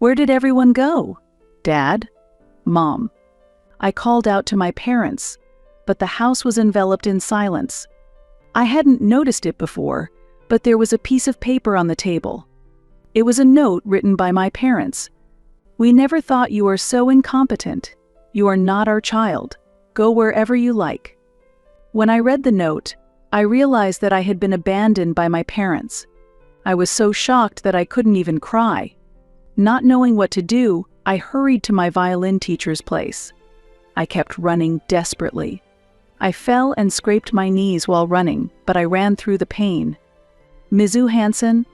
Where did everyone go? Dad? Mom? I called out to my parents, but the house was enveloped in silence. I hadn't noticed it before, but there was a piece of paper on the table. It was a note written by my parents. "We never thought you are so incompetent. You are not our child. Go wherever you like." When I read the note, I realized that I had been abandoned by my parents. I was so shocked that I couldn't even cry. Not knowing what to do, I hurried to my violin teacher's place. I kept running desperately. I fell and scraped my knees while running, but I ran through the pain. "Mizu Hansen?"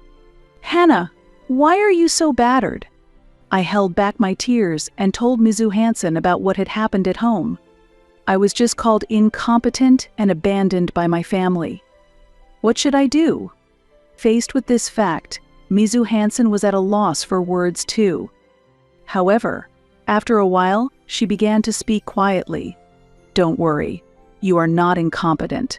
"Hannah, why are you so battered?" I held back my tears and told Mizu Hansen about what had happened at home. I was just called incompetent and abandoned by my family. What should I do? Faced with this fact, Mizu Hansen was at a loss for words too. However, after a while, she began to speak quietly. "Don't worry, you are not incompetent."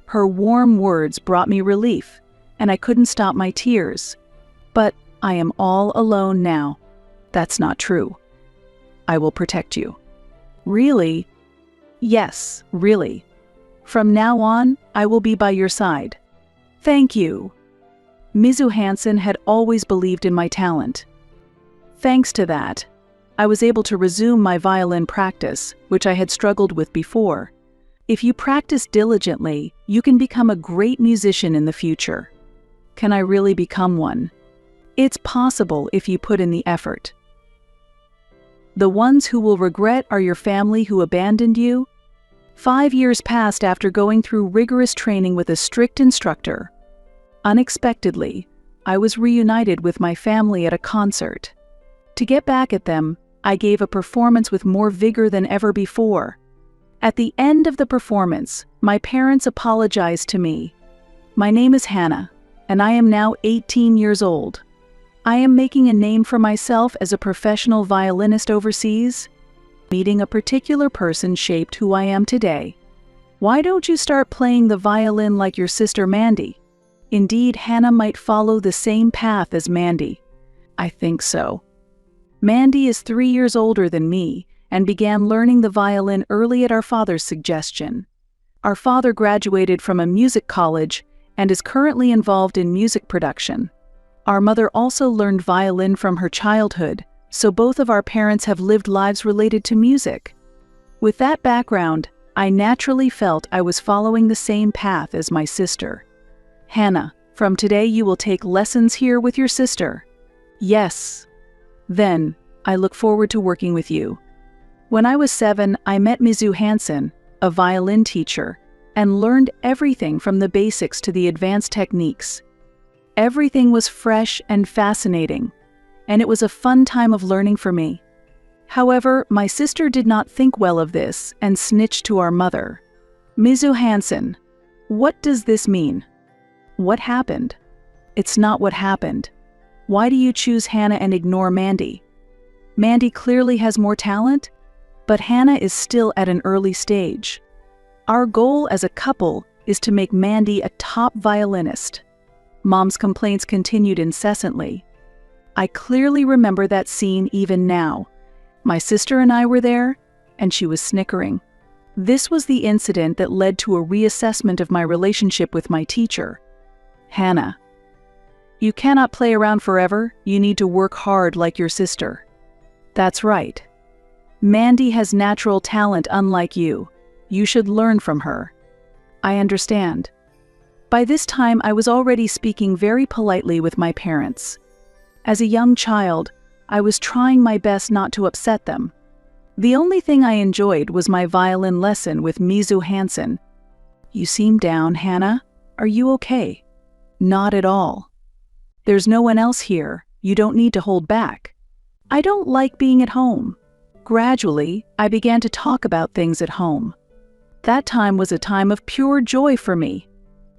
Her warm words brought me relief, and I couldn't stop my tears. "But I am all alone now." "That's not true. I will protect you." "Really?" "Yes, really. From now on, I will be by your side." "Thank you." Mizu Hansen had always believed in my talent. Thanks to that, I was able to resume my violin practice, which I had struggled with before. If you practice diligently, you can become a great musician in the future. Can I really become one? It's possible if you put in the effort. The ones who will regret are your family who abandoned you. 5 years passed after going through rigorous training with a strict instructor. Unexpectedly, I was reunited with my family at a concert. To get back at them, I gave a performance with more vigor than ever before. At the end of the performance, my parents apologized to me. "My name is Hannah, and I am now 18 years old. I am making a name for myself as a professional violinist overseas. Meeting a particular person shaped who I am today. Why don't you start playing the violin like your sister Mandy?" Indeed, Hannah might follow the same path as Mandy. I think so. Mandy is 3 years older than me and began learning the violin early at our father's suggestion. Our father graduated from a music college and is currently involved in music production. Our mother also learned violin from her childhood, so both of our parents have lived lives related to music. With that background, I naturally felt I was following the same path as my sister. "Hannah, from today you will take lessons here with your sister." "Yes." "Then, I look forward to working with you." When I was 7, I met Mizu Hansen, a violin teacher, and learned everything from the basics to the advanced techniques. Everything was fresh and fascinating, and it was a fun time of learning for me. However, my sister did not think well of this and snitched to our mother. "Mizu Hansen, what does this mean?" "What happened?" "It's not what happened. Why do you choose Hannah and ignore Mandy?" "Mandy clearly has more talent, but Hannah is still at an early stage. Our goal as a couple is to make Mandy a top violinist." Mom's complaints continued incessantly. I clearly remember that scene even now. My sister and I were there, and she was snickering. This was the incident that led to a reassessment of my relationship with my teacher. "Hannah, you cannot play around forever. You need to work hard like your sister." "That's right. Mandy has natural talent unlike you. You should learn from her." "I understand." By this time, I was already speaking very politely with my parents. As a young child, I was trying my best not to upset them. The only thing I enjoyed was my violin lesson with Mizu Hansen. "You seem down, Hannah. Are you okay?" "Not at all." "There's no one else here. You don't need to hold back." "I don't like being at home." Gradually, I began to talk about things at home. That time was a time of pure joy for me.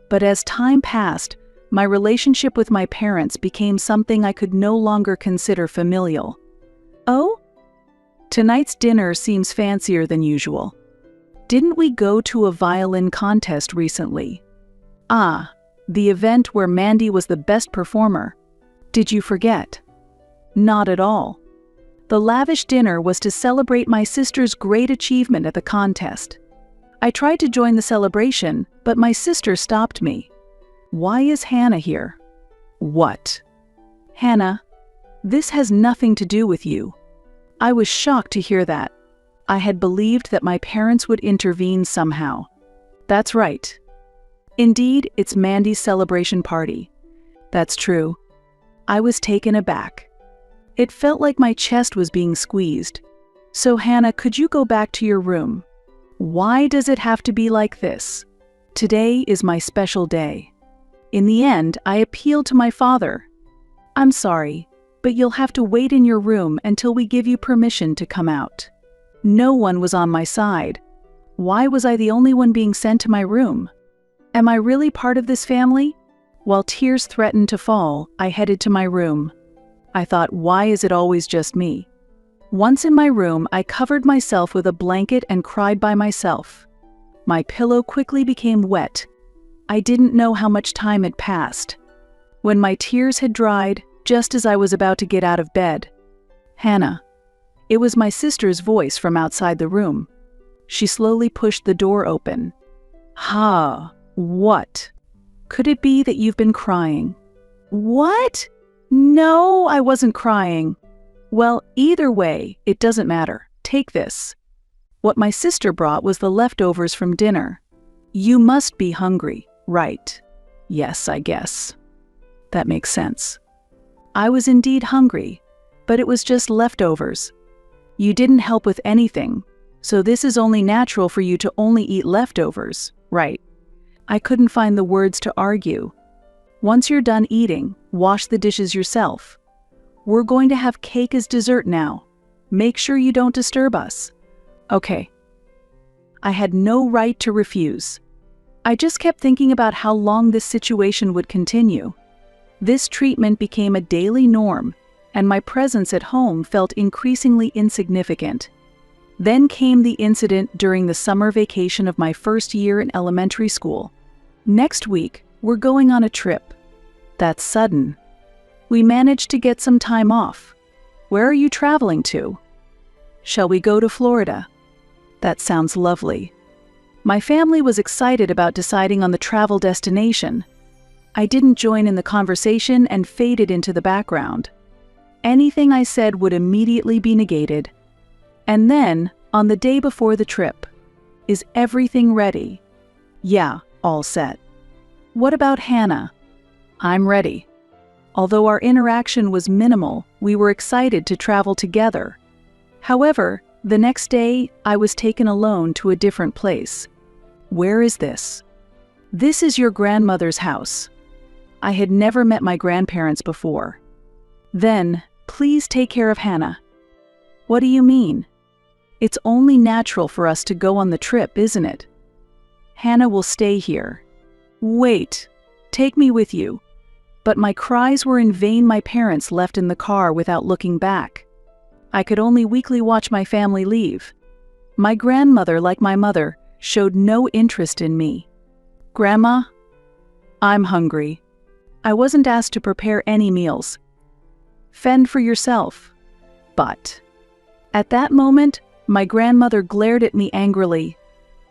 But as time passed, my relationship with my parents became something I could no longer consider familial. "Oh? Tonight's dinner seems fancier than usual. Didn't we go to a violin contest recently?" "Ah, the event where Mandy was the best performer. Did you forget?" Not at all. The lavish dinner was to celebrate my sister's great achievement at the contest. I tried to join the celebration, but my sister stopped me. Why is Hannah here? What? Hannah, this has nothing to do with you. I was shocked to hear that. I had believed that my parents would intervene somehow. That's right. Indeed, it's Mandy's celebration party. That's true. I was taken aback. It felt like my chest was being squeezed. So Hannah, could you go back to your room? Why does it have to be like this? Today is my special day. In the end, I appealed to my father. I'm sorry, but you'll have to wait in your room until we give you permission to come out. No one was on my side. Why was I the only one being sent to my room? Am I really part of this family? While tears threatened to fall, I headed to my room. I thought, why is it always just me? Once in my room, I covered myself with a blanket and cried by myself. My pillow quickly became wet. I didn't know how much time had passed. When my tears had dried, just as I was about to get out of bed, Hannah. It was my sister's voice from outside the room. She slowly pushed the door open. What? Could it be that you've been crying? What? No, I wasn't crying. Well, either way, it doesn't matter. Take this. What my sister brought was the leftovers from dinner. You must be hungry, right? Yes, I guess. That makes sense. I was indeed hungry, but it was just leftovers. You didn't help with anything, so this is only natural for you to only eat leftovers, right? I couldn't find the words to argue. Once you're done eating, wash the dishes yourself. We're going to have cake as dessert now. Make sure you don't disturb us. Okay. I had no right to refuse. I just kept thinking about how long this situation would continue. This treatment became a daily norm, and my presence at home felt increasingly insignificant. Then came the incident during the summer vacation of my first year in elementary school. Next week, we're going on a trip. That's sudden. We managed to get some time off. Where are you traveling to? Shall we go to Florida? That sounds lovely. My family was excited about deciding on the travel destination. I didn't join in the conversation and faded into the background. Anything I said would immediately be negated. And then, on the day before the trip, is everything ready? Yeah, all set. What about Hannah? I'm ready. Although our interaction was minimal, we were excited to travel together. However, the next day, I was taken alone to a different place. Where is this? This is your grandmother's house. I had never met my grandparents before. Then, please take care of Hannah. What do you mean? It's only natural for us to go on the trip, isn't it? Hannah will stay here. Wait, take me with you. But my cries were in vain. My parents left in the car without looking back. I could only weakly watch my family leave. My grandmother, like my mother, showed no interest in me. Grandma, I'm hungry. I wasn't asked to prepare any meals. Fend for yourself. But at that moment, my grandmother glared at me angrily.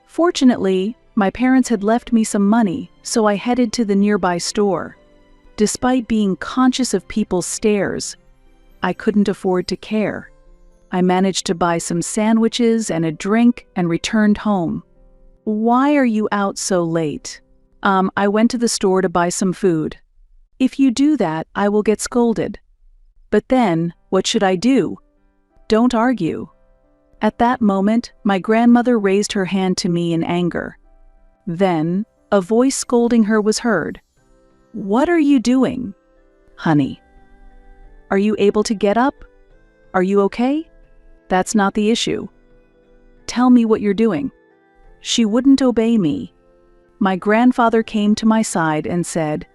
Fortunately, my parents had left me some money, so I headed to the nearby store. Despite being conscious of people's stares, I couldn't afford to care. I managed to buy some sandwiches and a drink and returned home. Why are you out so late? I went to the store to buy some food. If you do that, I will get scolded. But then, what should I do? Don't argue. At that moment, my grandmother raised her hand to me in anger. Then, a voice scolding her was heard. What are you doing? Honey. Are you able to get up? Are you okay? That's not the issue. Tell me what you're doing. She wouldn't obey me. My grandfather came to my side and said,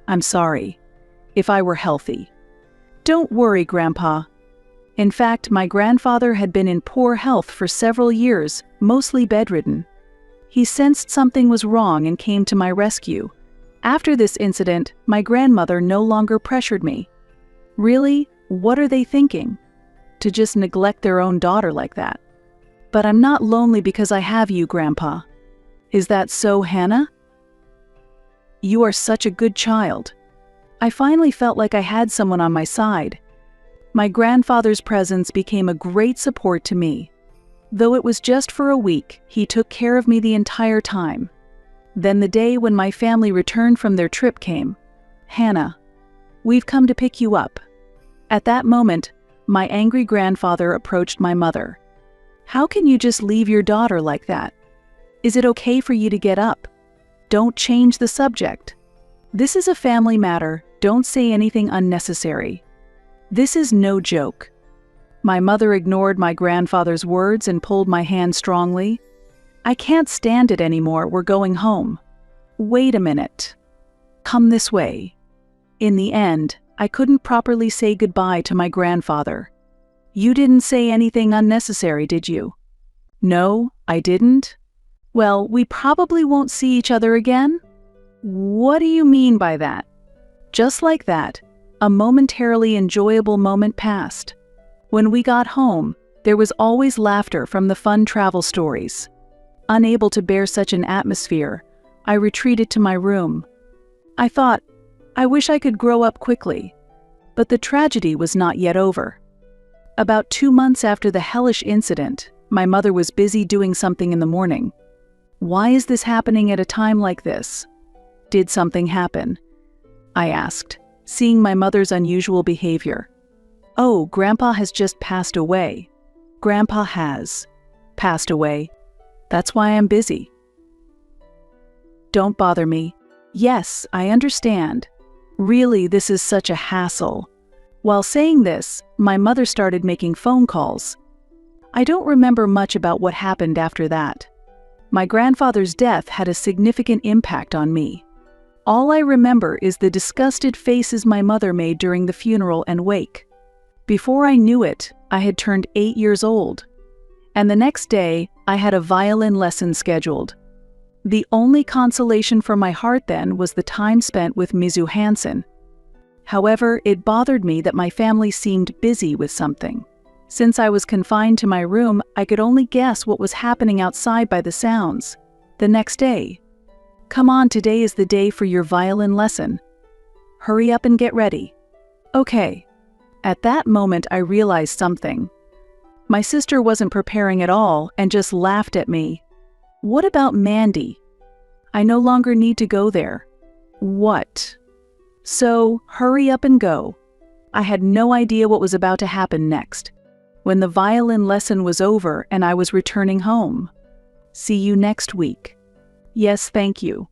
I'm sorry. If I were healthy. Don't worry, Grandpa. In fact, my grandfather had been in poor health for several years, mostly bedridden. He sensed something was wrong and came to my rescue. After this incident, my grandmother no longer pressured me. Really? What are they thinking? To just neglect their own daughter like that. But I'm not lonely because I have you, Grandpa. Is that so, Hannah? You are such a good child. I finally felt like I had someone on my side. My grandfather's presence became a great support to me. Though it was just for a week, he took care of me the entire time. Then the day when my family returned from their trip came. Hannah, we've come to pick you up. At that moment, my angry grandfather approached my mother. How can you just leave your daughter like that? Is it okay for you to get up? Don't change the subject. This is a family matter. Don't say anything unnecessary. This is no joke. My mother ignored my grandfather's words and pulled my hand strongly. I can't stand it anymore. We're going home. Wait a minute. Come this way. In the end, I couldn't properly say goodbye to my grandfather. You didn't say anything unnecessary, did you? No, I didn't. Well, we probably won't see each other again? What do you mean by that? Just like that, a momentarily enjoyable moment passed. When we got home, there was always laughter from the fun travel stories. Unable to bear such an atmosphere, I retreated to my room. I thought, I wish I could grow up quickly. But the tragedy was not yet over. About 2 months after the hellish incident, my mother was busy doing something in the morning. Why is this happening at a time like this? Did something happen? I asked, seeing my mother's unusual behavior. Oh, Grandpa has just passed away. Grandpa has passed away. That's why I'm busy. Don't bother me. Yes, I understand. Really, this is such a hassle. While saying this, my mother started making phone calls. I don't remember much about what happened after that. My grandfather's death had a significant impact on me. All I remember is the disgusted faces my mother made during the funeral and wake. Before I knew it, I had turned 8 years old. And the next day, I had a violin lesson scheduled. The only consolation for my heart then was the time spent with Mizu Hansen. However, it bothered me that my family seemed busy with something. Since I was confined to my room, I could only guess what was happening outside by the sounds. The next day, "Come on, today is the day for your violin lesson. Hurry up and get ready." Okay. At that moment, I realized something. My sister wasn't preparing at all and just laughed at me. What about Mandy? I no longer need to go there. What? So, hurry up and go. I had no idea what was about to happen next. When the violin lesson was over and I was returning home. See you next week. Yes, thank you.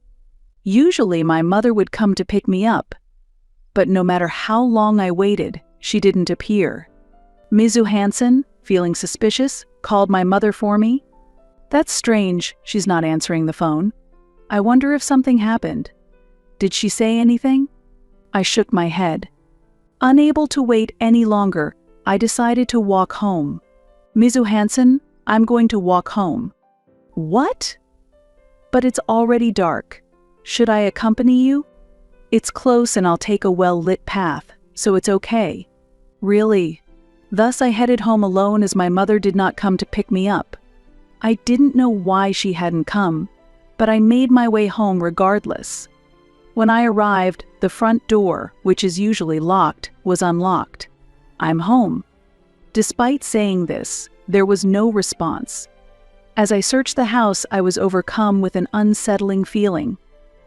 Usually my mother would come to pick me up. But no matter how long I waited, she didn't appear. Mizu Hansen, feeling suspicious, called my mother for me. That's strange, she's not answering the phone. I wonder if something happened. Did she say anything? I shook my head. Unable to wait any longer, I decided to walk home. Mizu Hansen, I'm going to walk home. What? But it's already dark. Should I accompany you? It's close and I'll take a well-lit path, so it's okay. Really? Thus I headed home alone as my mother did not come to pick me up. I didn't know why she hadn't come, but I made my way home regardless. When I arrived, the front door, which is usually locked, was unlocked. I'm home. Despite saying this, there was no response. As I searched the house, I was overcome with an unsettling feeling.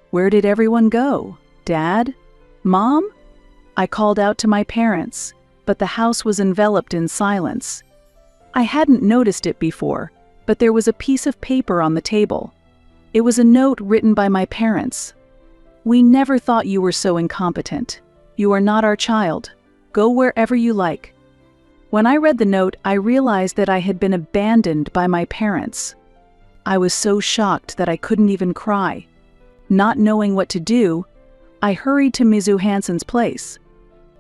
Where did everyone go? Dad? Mom? I called out to my parents, but the house was enveloped in silence. I hadn't noticed it before, but there was a piece of paper on the table. It was a note written by my parents. "We never thought you were so incompetent. You are not our child. Go wherever you like." When I read the note, I realized that I had been abandoned by my parents. I was so shocked that I couldn't even cry. Not knowing what to do, I hurried to Mizu Hansen's place.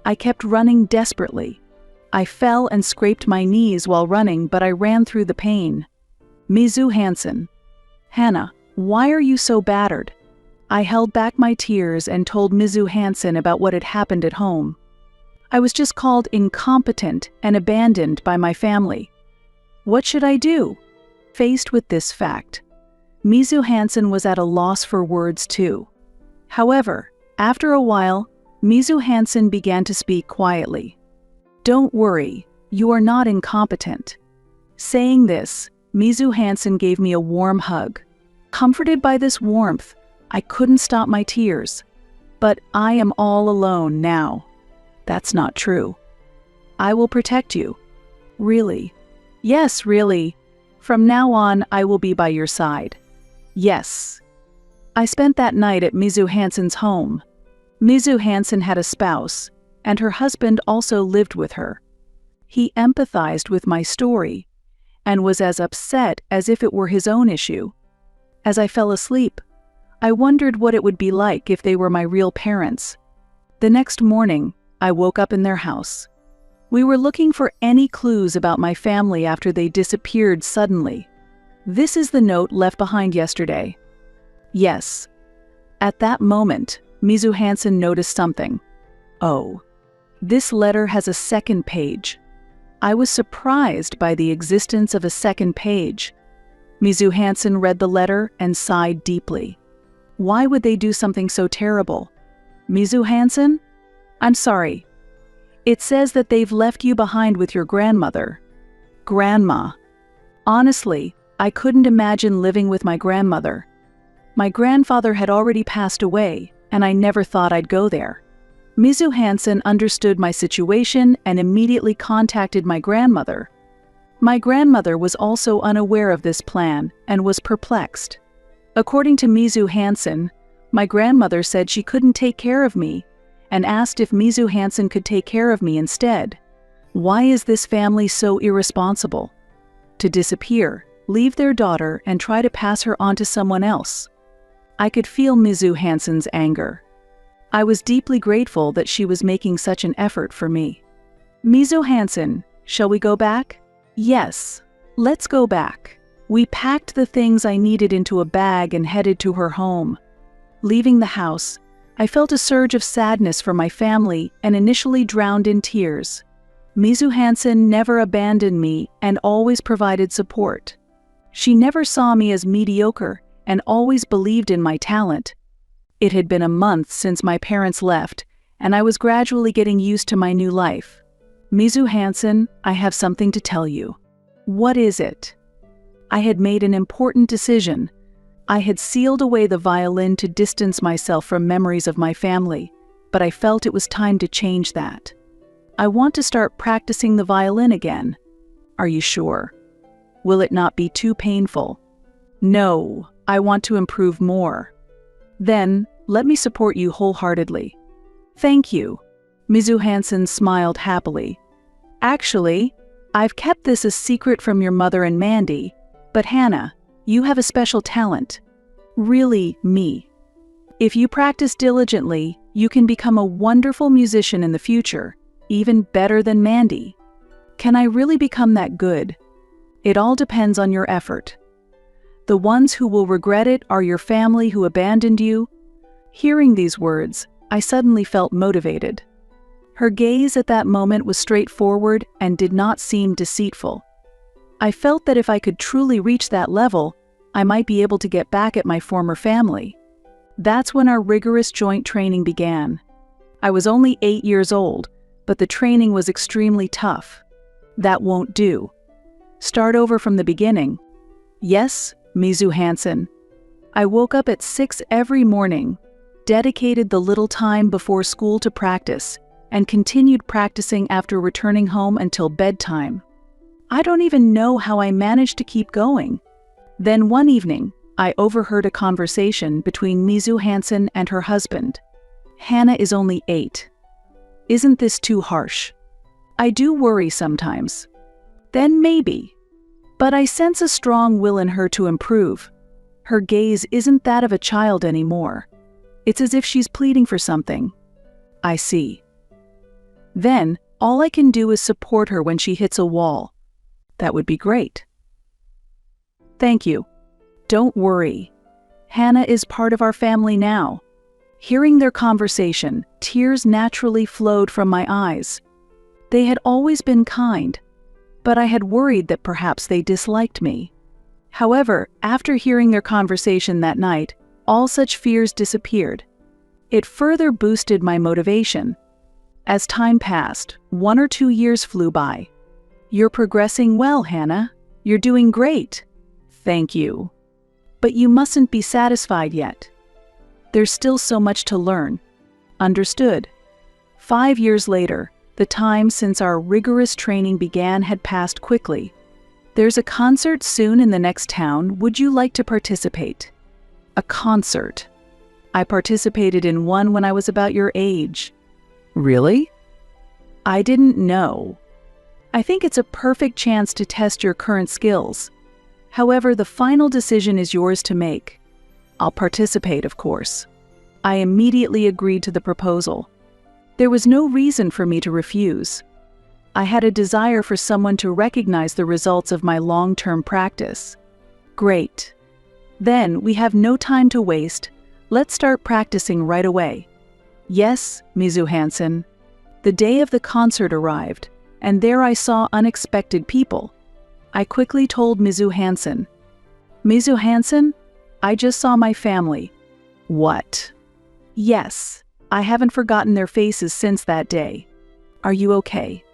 I kept running desperately. I fell and scraped my knees while running, but I ran through the pain. Mizu Hansen. Hannah, why are you so battered? I held back my tears and told Mizu Hansen about what had happened at home. I was just called incompetent and abandoned by my family. What should I do? Faced with this fact, Mizu Hansen was at a loss for words too. However, after a while, Mizu Hansen began to speak quietly. Don't worry, you are not incompetent. Saying this, Mizu Hansen gave me a warm hug. Comforted by this warmth, I couldn't stop my tears. But I am all alone now. That's not true. I will protect you. Really? Yes, really. From now on, I will be by your side. Yes. I spent that night at Mizu Hansen's home. Mizu Hansen had a spouse, and her husband also lived with her. He empathized with my story, and was as upset as if it were his own issue. As I fell asleep, I wondered what it would be like if they were my real parents. The next morning, I woke up in their house. We were looking for any clues about my family after they disappeared suddenly. This is the note left behind yesterday. Yes. At that moment, Mizu Hansen noticed something. Oh. This letter has a second page. I was surprised by the existence of a second page. Mizu Hansen read the letter and sighed deeply. Why would they do something so terrible? Mizu Hansen? I'm sorry. It says that they've left you behind with your grandmother. Grandma. Honestly, I couldn't imagine living with my grandmother. My grandfather had already passed away, and I never thought I'd go there. Mizu Hansen understood my situation and immediately contacted my grandmother. My grandmother was also unaware of this plan and was perplexed. According to Mizu Hansen, my grandmother said she couldn't take care of me and asked if Mizu Hansen could take care of me instead. Why is this family so irresponsible? To disappear, leave their daughter and try to pass her on to someone else. I could feel Mizu Hansen's anger. I was deeply grateful that she was making such an effort for me. Mizu Hansen, shall we go back? Yes, let's go back. We packed the things I needed into a bag and headed to her home. Leaving the house, I felt a surge of sadness for my family and initially drowned in tears. Mizu Hansen never abandoned me and always provided support. She never saw me as mediocre and always believed in my talent. It had been a month since my parents left, and I was gradually getting used to my new life. Mizu Hansen, I have something to tell you. What is it? I had made an important decision. I had sealed away the violin to distance myself from memories of my family, but I felt it was time to change that. I want to start practicing the violin again. Are you sure? Will it not be too painful? No, I want to improve more. Then, let me support you wholeheartedly. Thank you. Mizu Hansen smiled happily. Actually, I've kept this a secret from your mother and Mandy, but Hannah, you have a special talent. Really, me. If you practice diligently, you can become a wonderful musician in the future, even better than Mandy. Can I really become that good? It all depends on your effort. The ones who will regret it are your family who abandoned you. Hearing these words, I suddenly felt motivated. Her gaze at that moment was straightforward and did not seem deceitful. I felt that if I could truly reach that level, I might be able to get back at my former family. That's when our rigorous joint training began. I was only 8 years old, but the training was extremely tough. That won't do. Start over from the beginning. Yes, Mizu Hansen. I woke up at 6 every morning, dedicated the little time before school to practice, and continued practicing after returning home until bedtime. I don't even know how I managed to keep going. Then one evening, I overheard a conversation between Mizu Hansen and her husband. Hannah is only 8. Isn't this too harsh? I do worry sometimes. Then maybe. But I sense a strong will in her to improve. Her gaze isn't that of a child anymore. It's as if she's pleading for something. I see. Then, all I can do is support her when she hits a wall. That would be great. Thank you. Don't worry. Hannah is part of our family now. Hearing their conversation, tears naturally flowed from my eyes. They had always been kind, but I had worried that perhaps they disliked me. However, after hearing their conversation that night, all such fears disappeared. It further boosted my motivation. As time passed, 1 or 2 years flew by. "You're progressing well, Hannah. You're doing great." "Thank you. But you mustn't be satisfied yet. There's still so much to learn." "Understood." 5 years later, the time since our rigorous training began had passed quickly. "There's a concert soon in the next town. Would you like to participate?" A concert. I participated in one when I was about your age. Really? I didn't know. I think it's a perfect chance to test your current skills. However, the final decision is yours to make. I'll participate, of course. I immediately agreed to the proposal. There was no reason for me to refuse. I had a desire for someone to recognize the results of my long-term practice. Great. Then we have no time to waste. Let's start practicing right away. Yes, Mizu Hansen. The day of the concert arrived, and there I saw unexpected people. I quickly told Mizu Hansen. "Mizu Hansen, I just saw my family." "What?" "Yes, I haven't forgotten their faces since that day. Are you okay?"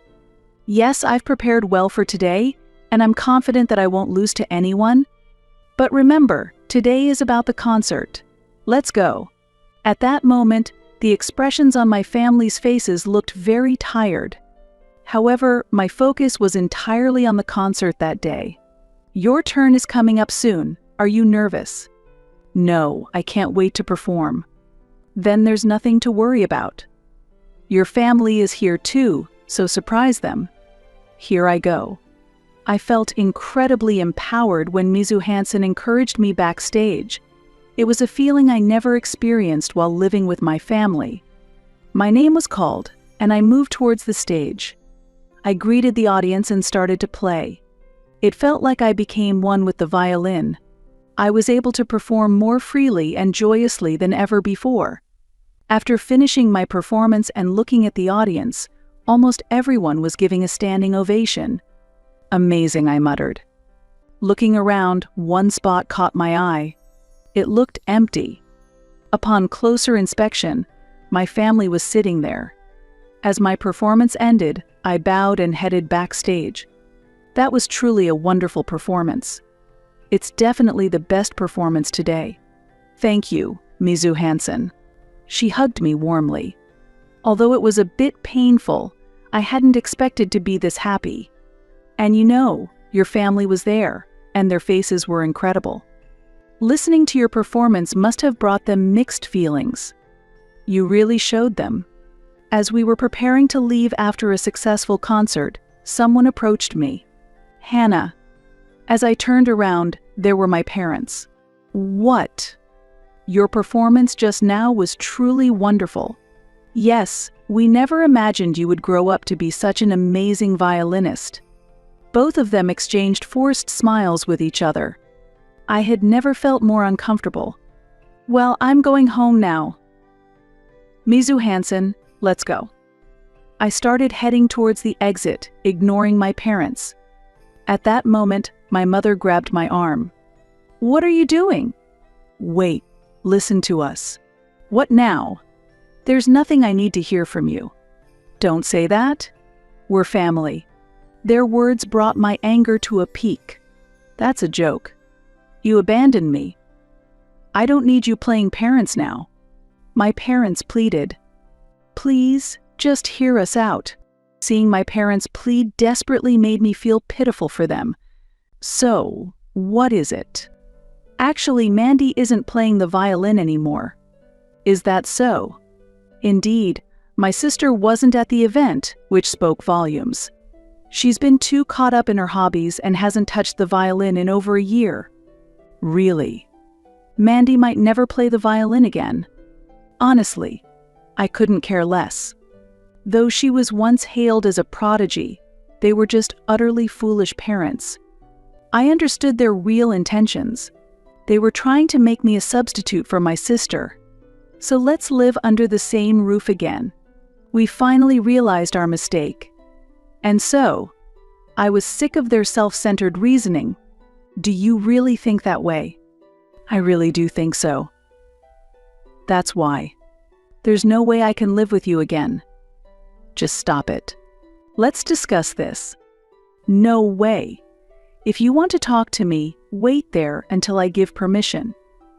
"Yes, I've prepared well for today, and I'm confident that I won't lose to anyone. But remember, today is about the concert. Let's go." At that moment, the expressions on my family's faces looked very tired. However, my focus was entirely on the concert that day. "Your turn is coming up soon. Are you nervous?" "No, I can't wait to perform." "Then there's nothing to worry about. Your family is here too, so surprise them." Here I go. I felt incredibly empowered when Mizu Hansen encouraged me backstage. It was a feeling I never experienced while living with my family. My name was called, and I moved towards the stage. I greeted the audience and started to play. It felt like I became one with the violin. I was able to perform more freely and joyously than ever before. After finishing my performance and looking at the audience, almost everyone was giving a standing ovation. "Amazing," I muttered. Looking around, one spot caught my eye. It looked empty. Upon closer inspection, my family was sitting there. As my performance ended, I bowed and headed backstage. That was truly a wonderful performance. It's definitely the best performance today. Thank you, Mizu Hansen. She hugged me warmly. Although it was a bit painful, I hadn't expected to be this happy. And you know, your family was there, and their faces were incredible. Listening to your performance must have brought them mixed feelings. You really showed them. As we were preparing to leave after a successful concert, someone approached me. "Hannah." As I turned around, there were my parents. "What? Your performance just now was truly wonderful. Yes, we never imagined you would grow up to be such an amazing violinist." Both of them exchanged forced smiles with each other. I had never felt more uncomfortable. "Well, I'm going home now. Mizu Hansen, let's go." I started heading towards the exit, ignoring my parents. At that moment, my mother grabbed my arm. "What are you doing?" "Wait, listen to us." "What now?" "There's nothing I need to hear from you." "Don't say that. We're family." Their words brought my anger to a peak. "That's a joke. You abandoned me. I don't need you playing parents now." My parents pleaded. "Please, just hear us out." Seeing my parents plead desperately made me feel pitiful for them. "So, what is it?" "Actually, Mandy isn't playing the violin anymore." "Is that so?" "Indeed, my sister wasn't at the event," which spoke volumes. "She's been too caught up in her hobbies and hasn't touched the violin in over a year." "Really?" "Mandy might never play the violin again." Honestly, I couldn't care less. Though she was once hailed as a prodigy, they were just utterly foolish parents. I understood their real intentions. They were trying to make me a substitute for my sister. So let's live under the same roof again. We finally realized our mistake. And so, I was sick of their self-centered reasoning. Do you really think that way? I really do think so. That's why. There's no way I can live with you again. Just stop it. Let's discuss this. No way. If you want to talk to me, wait there until I give permission.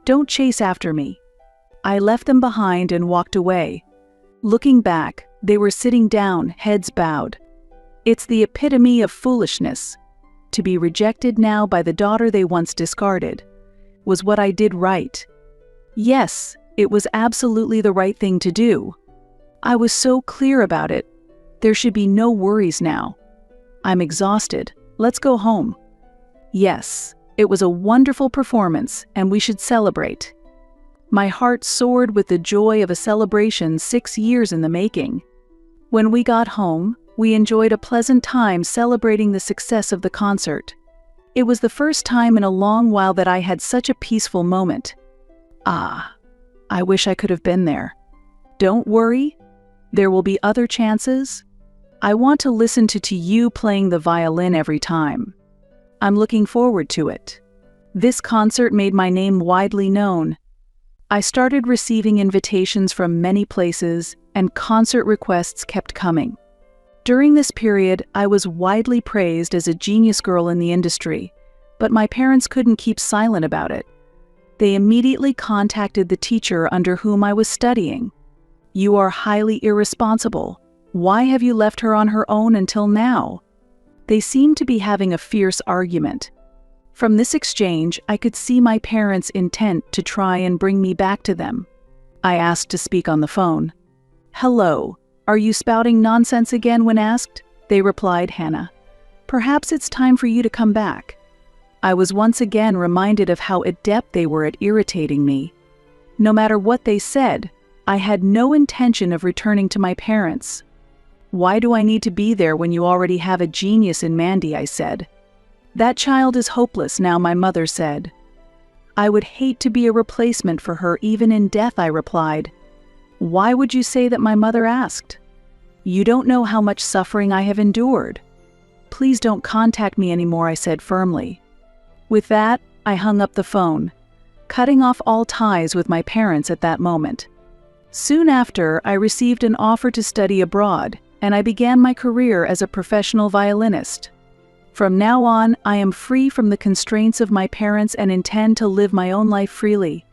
Don't chase after me. I left them behind and walked away. Looking back, they were sitting down, heads bowed. It's the epitome of foolishness. To be rejected now by the daughter they once discarded. Was what I did right? Yes, it was absolutely the right thing to do. I was so clear about it. There should be no worries now. I'm exhausted. Let's go home. Yes, it was a wonderful performance, and we should celebrate. My heart soared with the joy of a celebration 6 years in the making. When we got home, we enjoyed a pleasant time celebrating the success of the concert. It was the first time in a long while that I had such a peaceful moment. Ah, I wish I could have been there. Don't worry, there will be other chances. I want to listen to you playing the violin every time. I'm looking forward to it. This concert made my name widely known. I started receiving invitations from many places, and concert requests kept coming. During this period, I was widely praised as a genius girl in the industry, but my parents couldn't keep silent about it. They immediately contacted the teacher under whom I was studying. "You are highly irresponsible. Why have you left her on her own until now?" They seemed to be having a fierce argument. From this exchange, I could see my parents' intent to try and bring me back to them. I asked to speak on the phone. "Hello, are you spouting nonsense again?" When asked, they replied, "Hannah, perhaps it's time for you to come back." I was once again reminded of how adept they were at irritating me. No matter what they said, I had no intention of returning to my parents. "Why do I need to be there when you already have a genius in Mandy?" I said. "That child is hopeless now," my mother said. "I would hate to be a replacement for her even in death," I replied. "Why would you say that?" my mother asked. "You don't know how much suffering I have endured. Please don't contact me anymore," I said firmly. With that, I hung up the phone, cutting off all ties with my parents at that moment. Soon after, I received an offer to study abroad, and I began my career as a professional violinist. From now on, I am free from the constraints of my parents and intend to live my own life freely.